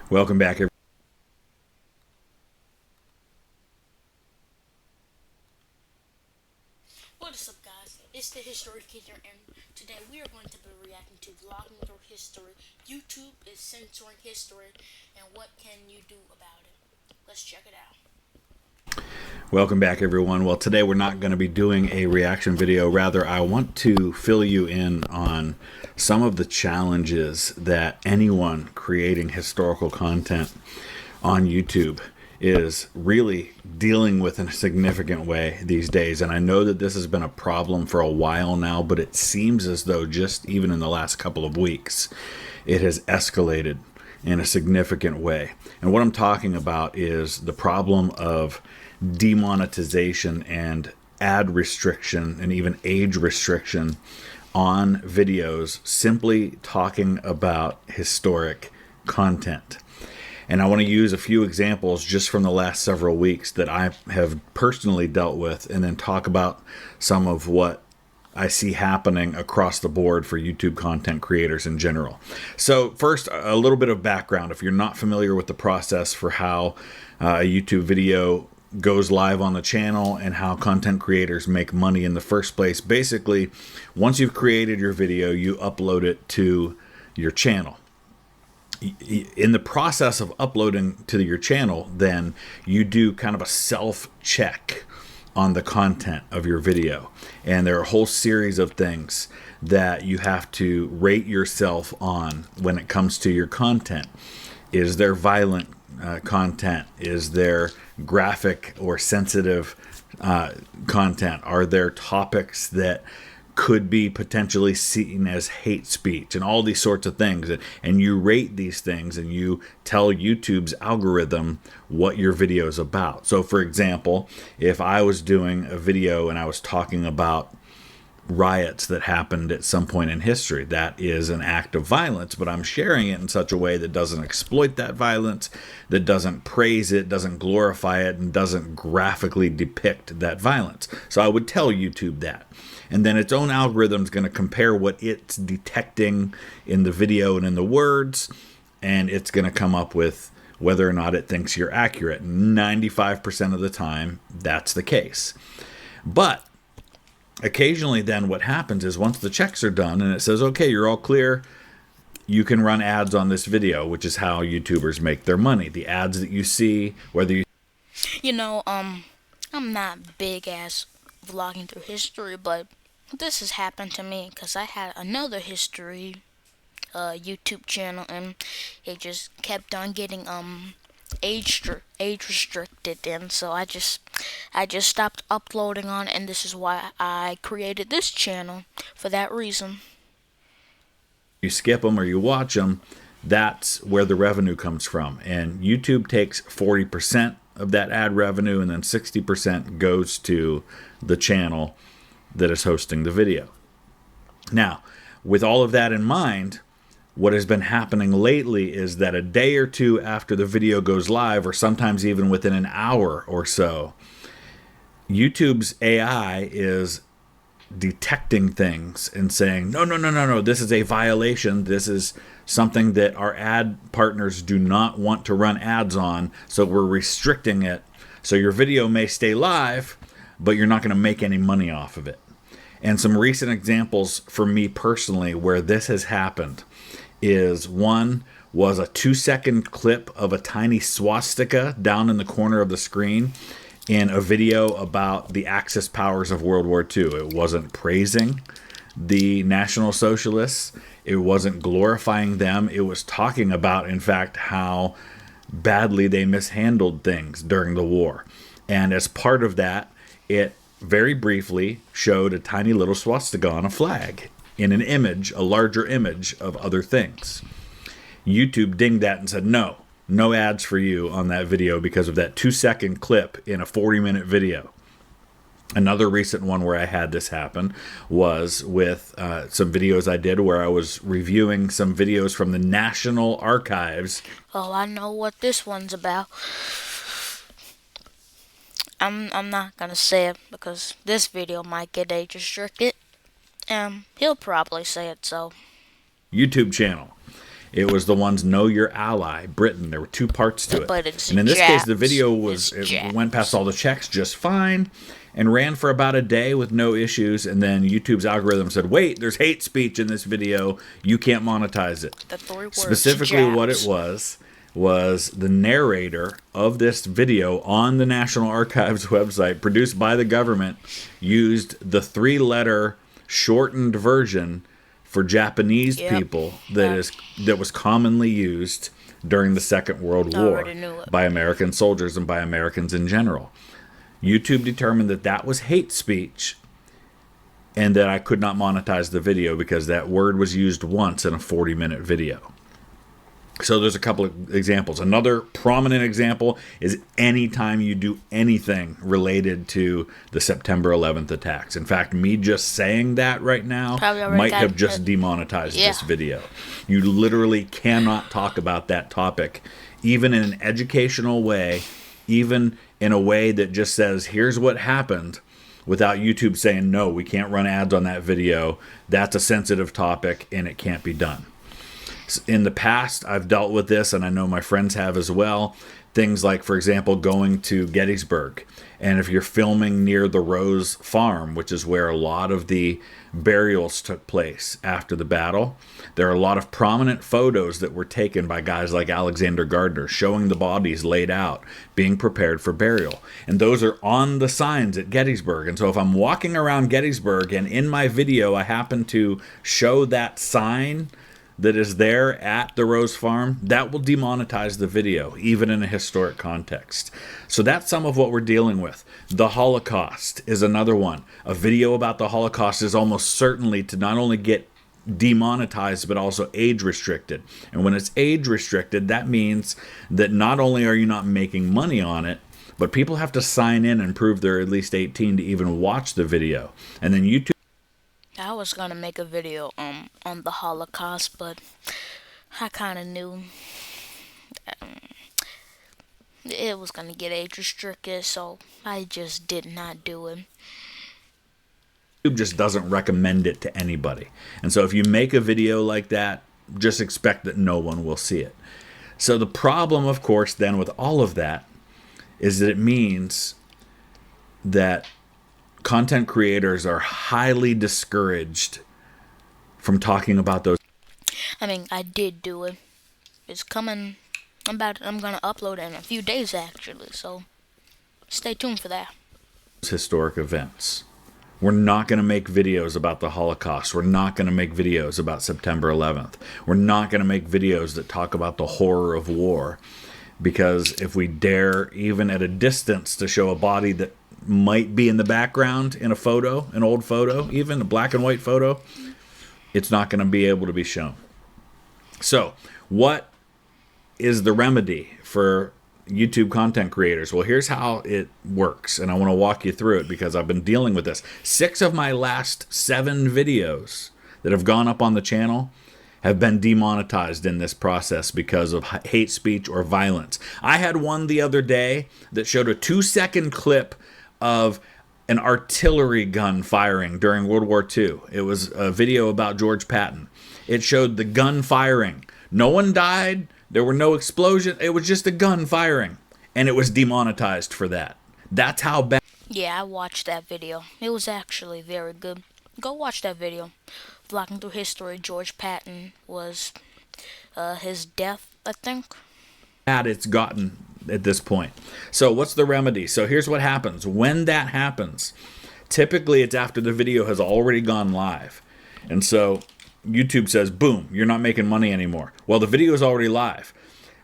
Welcome back, everyone. What is up, guys? It's the History Killer, and today we are going to be reacting to vlogging through history. YouTube is censoring history, and what can you do about it? Let's check it out. Welcome back, everyone. Well, today we're not going to be doing a reaction video. Rather, I want to fill you in on some of the challenges that anyone creating historical content on YouTube is really dealing with in a significant way these days. And I know that this has been a problem for a while now, but it seems as though just even in the last couple of weeks, it has escalated in a significant way. And what I'm talking about is the problem of demonetization and ad restriction and even age restriction on videos simply talking about historic content. And I want to use a few examples just from the last several weeks that I have personally dealt with, and then talk about some of what I see happening across the board for YouTube content creators in general. So first, a little bit of background. If you're not familiar with the process for how a YouTube video goes live on the channel and how content creators make money in the first place, basically, once you've created your video, you upload it to your channel. In the process of uploading to your channel, then you do kind of a self-check on the content of your video. And there are a whole series of things that you have to rate yourself on when it comes to your content. Is there violent content? Is there graphic or sensitive content? Are there topics that could be potentially seen as hate speech, and all these sorts of things? And you rate these things, and you tell YouTube's algorithm what your video is about. So for example, if I was doing a video and I was talking about riots that happened at some point in history, that is an act of violence, but I'm sharing it in such a way that doesn't exploit that violence, that doesn't praise it, doesn't glorify it, and doesn't graphically depict that violence. So I would tell YouTube that. And then its own algorithm is going to compare what it's detecting in the video and in the words, and it's going to come up with whether or not it thinks you're accurate. 95% of the time, that's the case. But occasionally then what happens is once the checks are done and it says, okay, you're all clear, you can run ads on this video, which is how YouTubers make their money. The ads that you see, whether you... I'm not big ass vlogging through history, but this has happened to me because I had another history YouTube channel, and it just kept on getting age restricted, and so I just stopped uploading on it, and this is why I created this channel, for that reason. You skip them or you watch them, that's where the revenue comes from. And YouTube takes 40% of that ad revenue, and then 60% goes to the channel that is hosting the video. Now, with all of that in mind, what has been happening lately is that a day or two after the video goes live, or sometimes even within an hour or so, YouTube's AI is detecting things and saying, no, this is a violation. This is something that our ad partners do not want to run ads on, so we're restricting it. So your video may stay live, but you're not going to make any money off of it. And some recent examples for me personally where this has happened is, one was a 2-second clip of a tiny swastika down in the corner of the screen in a video about the Axis powers of World War II. It wasn't praising the National Socialists. It wasn't glorifying them. It was talking about, in fact, how badly they mishandled things during the war. And as part of that, it very briefly showed a tiny little swastika on a flag in an image, a larger image of other things. YouTube dinged that and said, no ads for you on that video because of that 2-second clip in a 40-minute video. Another recent one where I had this happen was with some videos I did where I was reviewing some videos from the National Archives. Oh, I know what this one's about. I'm not gonna say it because this video might get age restricted. He'll probably say it, so. YouTube channel. It was the ones Know Your Ally, Britain. There were two parts to it. But it's And in this case, the Japs. video went past all the checks just fine and ran for about a day with no issues. And then YouTube's algorithm said, wait, there's hate speech in this video. You can't monetize it. The 3 words, Specifically, what it Japs. was the narrator of this video on the National Archives website, produced by the government, used the 3-letter shortened version for Japanese Yep. people that was commonly used during the Second World I War already knew it. by American soldiers and by Americans in general. YouTube determined that that was hate speech and that I could not monetize the video because that word was used once in a 40-minute video. So there's a couple of examples. Another prominent example is anytime you do anything related to the September 11th attacks. In fact, me just saying that right now Probably already might got have just it. demonetized Yeah. this video. You literally cannot talk about that topic, even in an educational way, even in a way that just says, here's what happened, without YouTube saying, no, we can't run ads on that video. That's a sensitive topic and it can't be done. In the past, I've dealt with this, and I know my friends have as well. Things like, for example, going to Gettysburg. And if you're filming near the Rose Farm, which is where a lot of the burials took place after the battle, there are a lot of prominent photos that were taken by guys like Alexander Gardner, showing the bodies laid out, being prepared for burial. And those are on the signs at Gettysburg. And so if I'm walking around Gettysburg and in my video I happen to show that sign that is there at the Rose Farm, that will demonetize the video, even in a historic context. So that's some of what we're dealing with. The Holocaust is another one. A video about the Holocaust is almost certainly to not only get demonetized, but also age restricted. And when it's age restricted, that means that not only are you not making money on it, but people have to sign in and prove they're at least 18 to even watch the video. And then YouTube I was gonna make a video on the Holocaust, but I kind of knew it was gonna get age restricted, so I just did not do it. just doesn't recommend it to anybody. And so if you make a video like that, just expect that no one will see it. So the problem, of course, then with all of that is that it means that content creators are highly discouraged from talking about those I mean, I did do it. It's coming. I'm gonna upload it in a few days actually, so stay tuned for that. historic events. We're not going to make videos about the Holocaust. We're not going to make videos about September 11th. We're not going to make videos that talk about the horror of war. Because if we dare, even at a distance, to show a body that might be in the background in a photo, an old photo, even a black and white photo, it's not going to be able to be shown. So, what is the remedy for YouTube content creators? Well, here's how it works, and I want to walk you through it because I've been dealing with this. 6 of my last 7 videos that have gone up on the channel have been demonetized in this process because of hate speech or violence. I had one the other day that showed a 2-second clip of an artillery gun firing during World War II. It was a video about George Patton. It showed the gun firing. No one died. There were no explosions. It was just a gun firing. And it was demonetized for that. That's how bad. Yeah, I watched that video. It was actually very good. Go watch that video. Vlogging through history, George Patton was his death, I think. It's gotten at this point. So what's the remedy? So here's what happens. When that happens, typically it's after the video has already gone live. And so YouTube says, boom, you're not making money anymore. Well, the video is already live.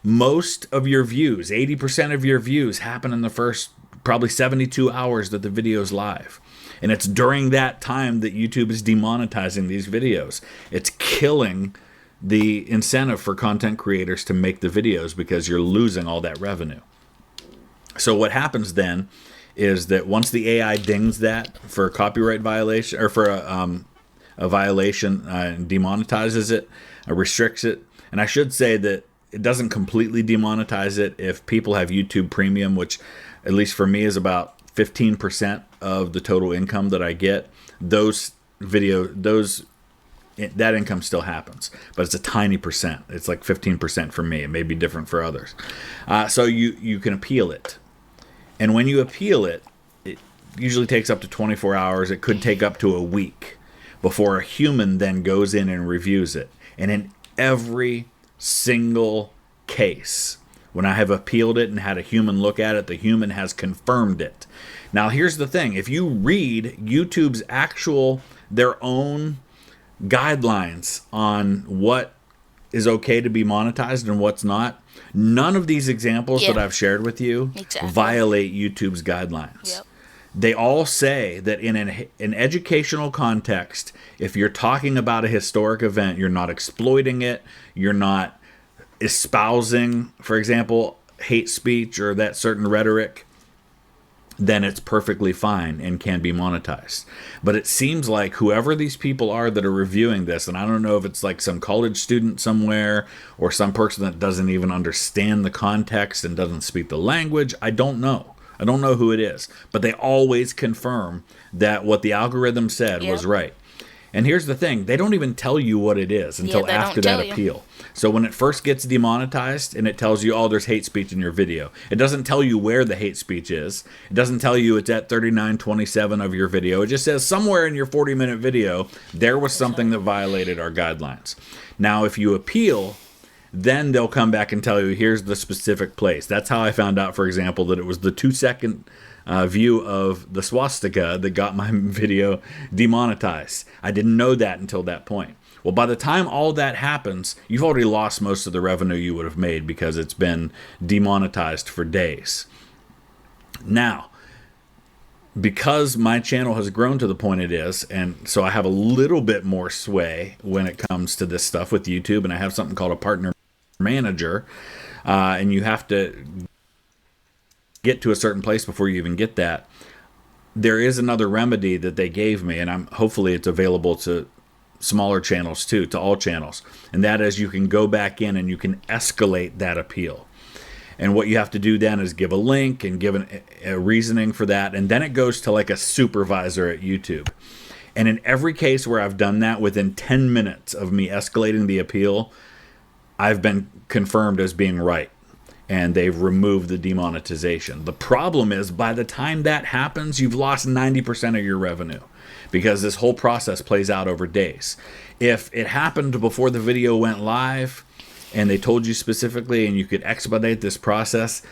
Most of your views, 80% of your views, happen in the first probably 72 hours that the video is live. And it's during that time that YouTube is demonetizing these videos. It's killing the incentive for content creators to make the videos because you're losing all that revenue. So what happens then is that once the AI dings that for a copyright violation or for a violation, demonetizes it, restricts it. And I should say that it doesn't completely demonetize it if people have YouTube Premium, which at least for me is about 15% of the total income that I get. Those that income still happens, but it's a tiny percent. It's like 15% for me. It may be different for others. So you can appeal it. And when you appeal it, it usually takes up to 24 hours. It could take up to a week before a human then goes in and reviews it. And in every single case, when I have appealed it and had a human look at it, the human has confirmed it. Now, here's the thing. If you read YouTube's their own guidelines on what is okay to be monetized and what's not, none of these examples that I've shared with you violate YouTube's guidelines. Yep. They all say that in an educational context, if you're talking about a historic event, you're not exploiting it, you're not espousing, for example, hate speech or that certain rhetoric, then it's perfectly fine and can be monetized. But it seems like whoever these people are that are reviewing this, and I don't know if it's like some college student somewhere or some person that doesn't even understand the context and doesn't speak the language, I don't know. I don't know who it is. But they always confirm that what the algorithm said was right. And here's the thing. They don't even tell you what it is until after that appeal. So when it first gets demonetized and it tells you, oh, there's hate speech in your video, it doesn't tell you where the hate speech is. It doesn't tell you it's at 39:27 of your video. It just says somewhere in your 40-minute video, there was something that violated our guidelines. Now, if you appeal, then they'll come back and tell you, here's the specific place. That's how I found out, for example, that it was the 2-second view of the swastika that got my video demonetized. I didn't know that until that point. Well, by the time all that happens, you've already lost most of the revenue you would have made because it's been demonetized for days. Now, because my channel has grown to the point it is, and so I have a little bit more sway when it comes to this stuff with YouTube, and I have something called a partner manager, and you have to get to a certain place before you even get that. There is another remedy that they gave me, and hopefully it's available to smaller channels too, to all channels, and that is you can go back in and you can escalate that appeal. And what you have to do then is give a link and give a reasoning for that, and then it goes to like a supervisor at YouTube. And in every case where I've done that, within 10 minutes of me escalating the appeal, I've been confirmed as being right, and they've removed the demonetization. The problem is, by the time that happens, you've lost 90% of your revenue, because this whole process plays out over days. If it happened before the video went live and they told you specifically and you could expedite this process,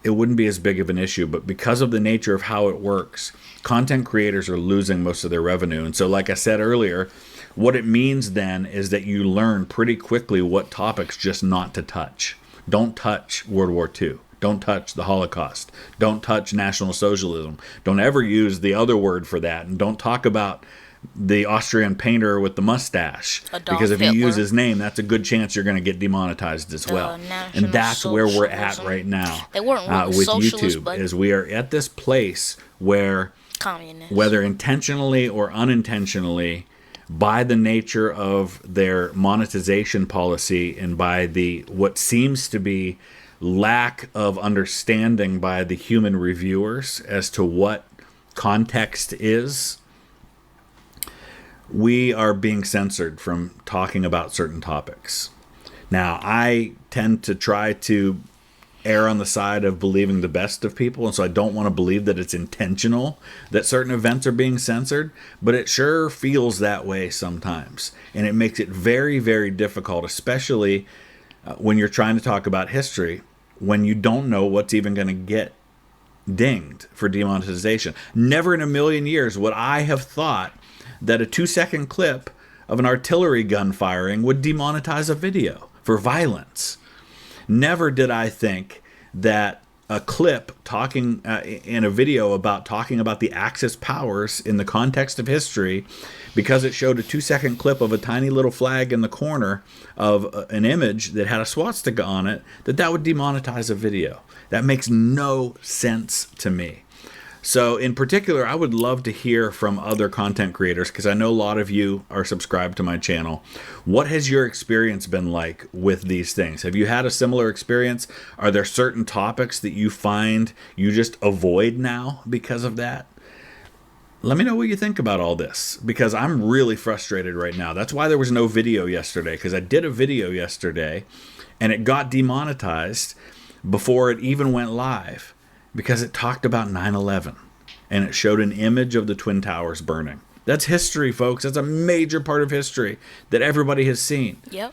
it wouldn't be as big of an issue. But because of the nature of how it works, content creators are losing most of their revenue. And so, like I said earlier, what it means then is that you learn pretty quickly what topics just not to touch. Don't touch World War II. Don't touch the Holocaust. Don't touch National Socialism. Don't ever use the other word for that. And don't talk about the Austrian painter with the mustache. Because if you use his name, that's a good chance you're going to get demonetized as well. And that's where we're at right now with YouTube, is we are at this place where, whether intentionally or unintentionally, by the nature of their monetization policy and by what seems to be lack of understanding by the human reviewers as to what context is, we are being censored from talking about certain topics. Now, I tend to try to err on the side of believing the best of people, and so I don't want to believe that it's intentional that certain events are being censored, but it sure feels that way sometimes, and it makes it very, very difficult, especially when you're trying to talk about history, when you don't know what's even going to get dinged for demonetization. Never in a million years would I have thought that a 2-second clip of an artillery gun firing would demonetize a video for violence. Never did I think that a clip talking in a video about talking about the Axis powers in the context of history, because it showed a 2-second clip of a tiny little flag in the corner of an image that had a swastika on it, that would demonetize a video. That makes no sense to me. So in particular, I would love to hear from other content creators, because I know a lot of you are subscribed to my channel. What has your experience been like with these things? Have you had a similar experience? Are there certain topics that you find you just avoid now because of that? Let me know what you think about all this, because I'm really frustrated right now. That's why there was no video yesterday, because I did a video yesterday and it got demonetized before it even went live because it talked about 9/11 and it showed an image of the Twin Towers burning. That's history, folks. That's a major part of history that everybody has seen. Yep.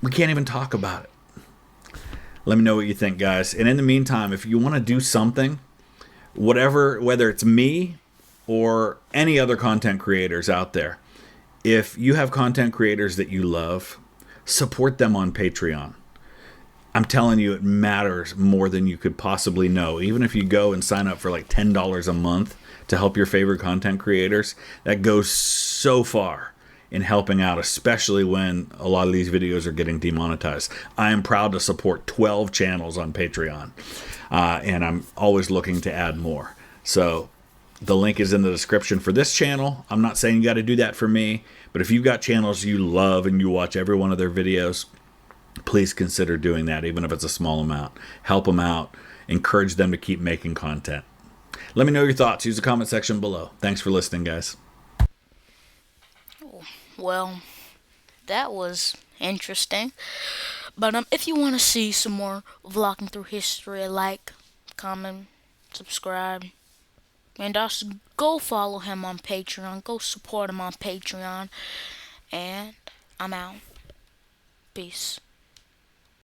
We can't even talk about it. Let me know what you think, guys. And in the meantime, if you want to do something, whatever, whether it's me or any other content creators out there, if you have content creators that you love, support them on Patreon. I'm telling you, it matters more than you could possibly know. Even if you go and sign up for like $10 a month to help your favorite content creators, that goes so far in helping out, especially when a lot of these videos are getting demonetized. I am proud to support 12 channels on Patreon, and I'm always looking to add more. So the link is in the description for this channel. I'm not saying you got to do that for me, but if you've got channels you love and you watch every one of their videos, please consider doing that, even if it's a small amount. Help them out. Encourage them to keep making content. Let me know your thoughts. Use the comment section below. Thanks for listening, guys. Well, that was interesting. But if you want to see some more vlogging through history, like, comment, subscribe, and also go follow him on Patreon. Go support him on Patreon. And I'm out. Peace.